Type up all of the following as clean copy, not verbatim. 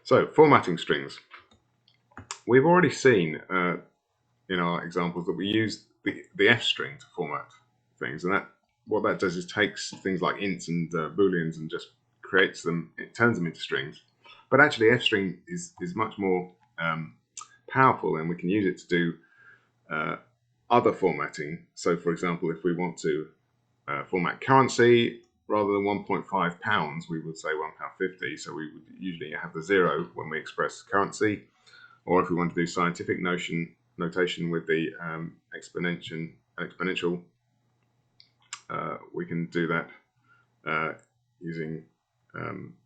So formatting strings. We've already seen in our examples that we use the f string to format things, and that what that does is takes things like ints and booleans and just creates them, it turns them into strings. But actually, f string is much more powerful, and we can use it to do other formatting. So, for example, if we want to format currency, rather than 1.5 pounds, we would say £1.50. So we would usually have the 0 when we express currency. Or if we want to do scientific notation with the exponential, we can do that using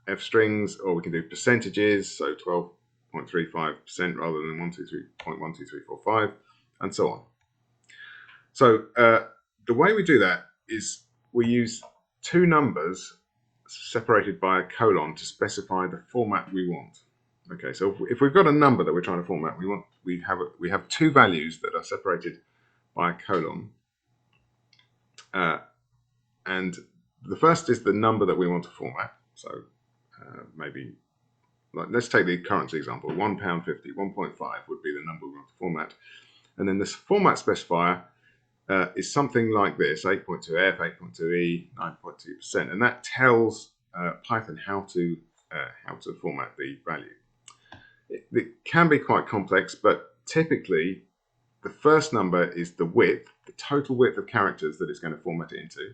f strings, or we can do percentages, so 12.35% rather than 123.12345, and so on. So the way we do that is we use two numbers separated by a colon to specify the format we want. Okay, so if we've got a number that we're trying to format, we have two values that are separated by a colon, and the first is the number that we want to format. So maybe, let's take the currency example, £1.50, 1.5 would be the number we want to format, and then this format specifier is something like this: 8.2f, 8.2e, 9.2%, and that tells Python how to format the value. It can be quite complex, but typically the first number is the width, the total width of characters that it's going to format it into.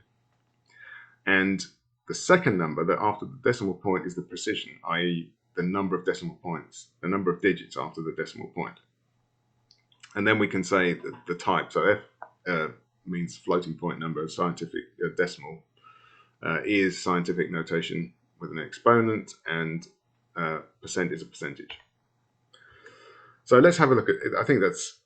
And the second number, that after the decimal point, is the precision, i.e. the number of decimal points, the number of digits after the decimal point. And then we can say the type. So F means floating point number, scientific decimal. E is scientific notation with an exponent, and percent is a percentage. So let's have a look at it. I think that's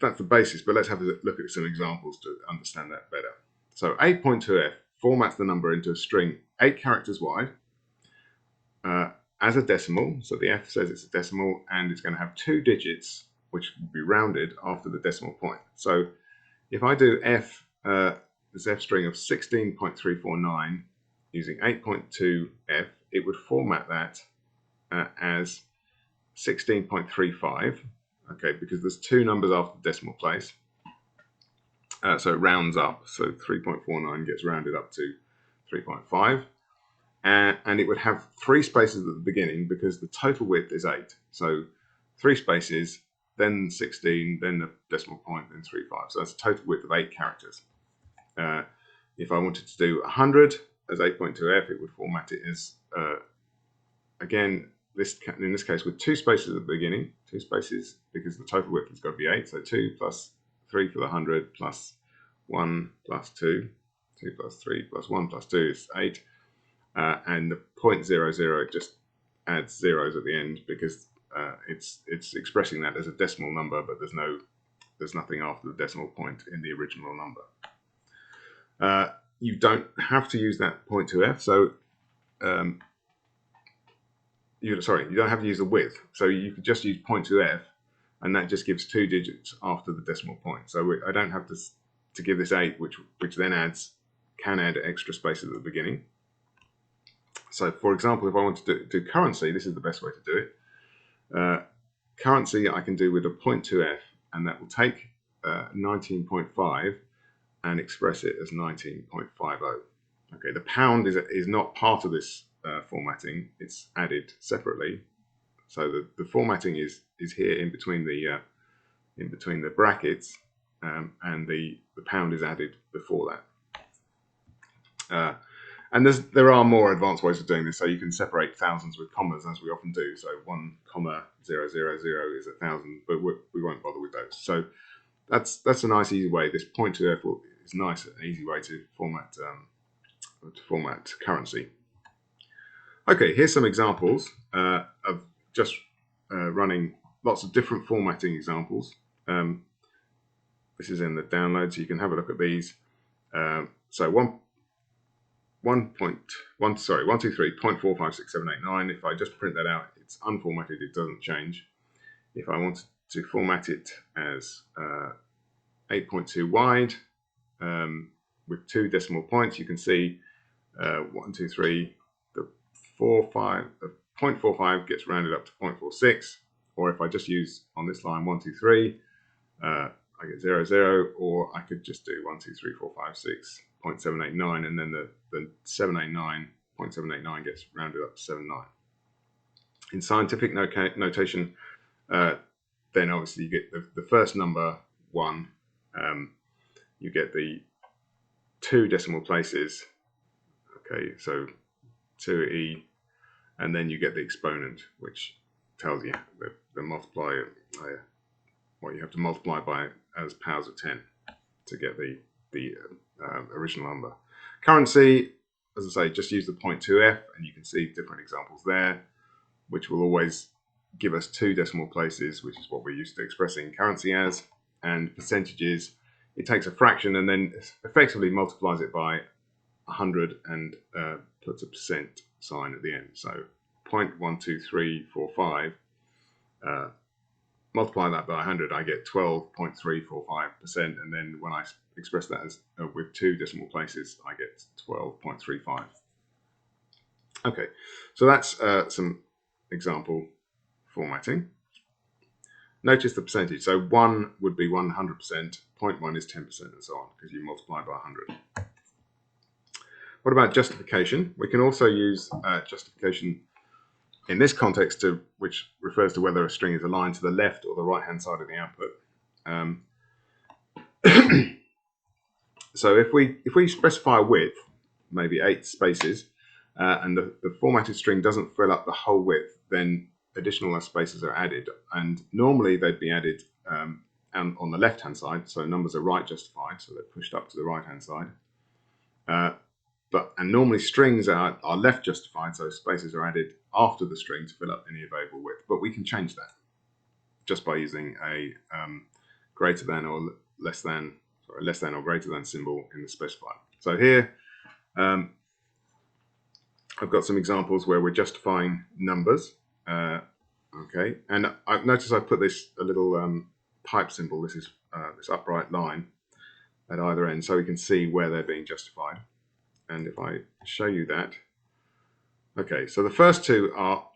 the basis, but let's have a look at some examples to understand that better. So 8.2f formats the number into a string 8 characters wide as a decimal. So the f says it's a decimal, and it's going to have 2 digits which will be rounded after the decimal point. So if I do this f string of 16.349 using 8.2f, it would format that as 16.35, okay, because there's 2 numbers after the decimal place. So it rounds up, so 3.49 gets rounded up to 3.5. And it would have 3 spaces at the beginning because the total width is 8. So 3 spaces, then 16, then the decimal point, then 3.5. So that's a total width of 8 characters. If I wanted to do 100 as 8.2f, it would format it as, again, in this case with 2 spaces at the beginning, 2 spaces because the total width has got to be 8. So 2 plus 3 for the 100 plus 1 plus 2, 2 plus 3 plus 1 plus 2 is 8. And the 0.00, it just adds zeros at the end because it's expressing that as a decimal number, but there's nothing after the decimal point in the original number. You don't have to use that 0.2f, so you don't have to use the width, so you could just use 0.2f, and that just gives 2 digits after the decimal point. So I don't have to give this 8, which then can add extra spaces at the beginning. So, for example, if I want to do currency, this is the best way to do it. Currency I can do with a 0.2f, and that will take 19.5 and express it as 19.50. Okay, the pound is not part of this formatting; it's added separately. So the formatting is here in between the brackets, and the pound is added before that. And there are more advanced ways of doing this. So you can separate thousands with commas, as we often do. So 1,000 is 1,000, but we won't bother with those. So that's a nice, easy way. This 0.2f is nice and easy way to format currency. Okay, here's some examples of just running lots of different formatting examples. This is in the download, so you can have a look at these. So 123.45678.9. If I just print that out, it's unformatted, it doesn't change. If I wanted to format it as 8.2 wide with 2 decimal points, you can see 1, 2, 3, the 0.45 gets rounded up to 0.46, or if I just use on this line 1, 2, 3, I get 0, 0, or I could just do 1, 2, 3, 4, 5, 6, 0.789, and then the 0.789 gets rounded up to 79. In scientific notation, then obviously you get the first number 1, you get the 2 decimal places, okay, so 2e, and then you get the exponent, which tells you the multiplier, what you have to multiply by as powers of 10 to get the original number. Currency, as I say, just use the 0.2f, and you can see different examples there, which will always give us 2 decimal places, which is what we're used to expressing currency as, and percentages. It takes a fraction and then effectively multiplies it by 100 and puts a percent sign at the end. So 0.12345, multiply that by 100, I get 12.345%, and then when I express that as with 2 decimal places, I get 12.35. Okay, so that's some example formatting. Notice the percentage. So 1 would be 100%, 0.1 is 10%, and so on, because you multiply by 100. What about justification? We can also use justification in this context, which refers to whether a string is aligned to the left or the right-hand side of the output. So if we specify a width, maybe 8 spaces, and the formatted string doesn't fill up the whole width, then additional spaces are added, and normally they'd be added on the left-hand side, so numbers are right justified, so they're pushed up to the right-hand side. And normally strings are left justified, so spaces are added after the string to fill up any available width. But we can change that just by using a greater than or less than or greater than symbol in the specifier. So here I've got some examples where we're justifying numbers. Okay, and I've noticed I put a little pipe symbol. This is this upright line at either end, so we can see where they're being justified. And if I show you that, okay, so the first 2 are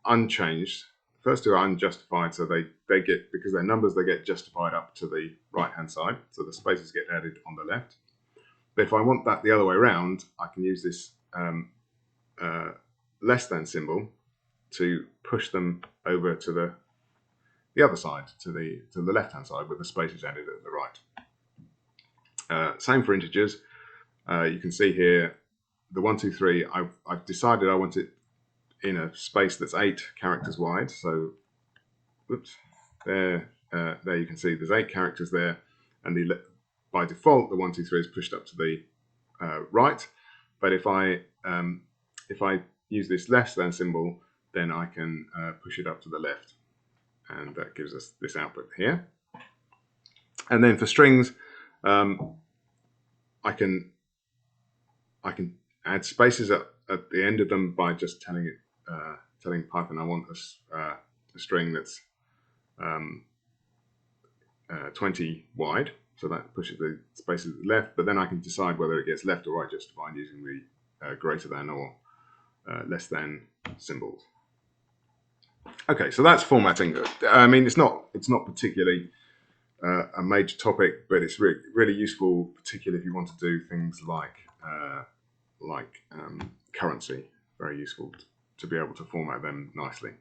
unchanged. The first 2 are unjustified, so they get, because they're numbers, they get justified up to the right-hand side, so the spaces get added on the left. But if I want that the other way around, I can use this less than symbol to push them over to the other side, to the left-hand side, with the spaces added at the right. Same for integers. You can see here the 1, 2, 3. I've decided I want it in a space that's 8 characters wide. So, whoops, there you can see there's 8 characters there, and by default the 1, 2, 3 is pushed up to the right. But if I use this less than symbol, then I can push it up to the left, and that gives us this output here. And then for strings, I can add spaces at the end of them by just telling Python I want a string that's 20 wide, so that pushes the spaces to the left. But then I can decide whether it gets left or right justified using the greater than or less than symbols. Okay, so that's formatting. I mean, it's not particularly a major topic, but it's really useful, particularly if you want to do things like currency. Very useful to be able to format them nicely.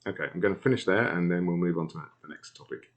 Okay, I'm going to finish there, and then we'll move on to the next topic.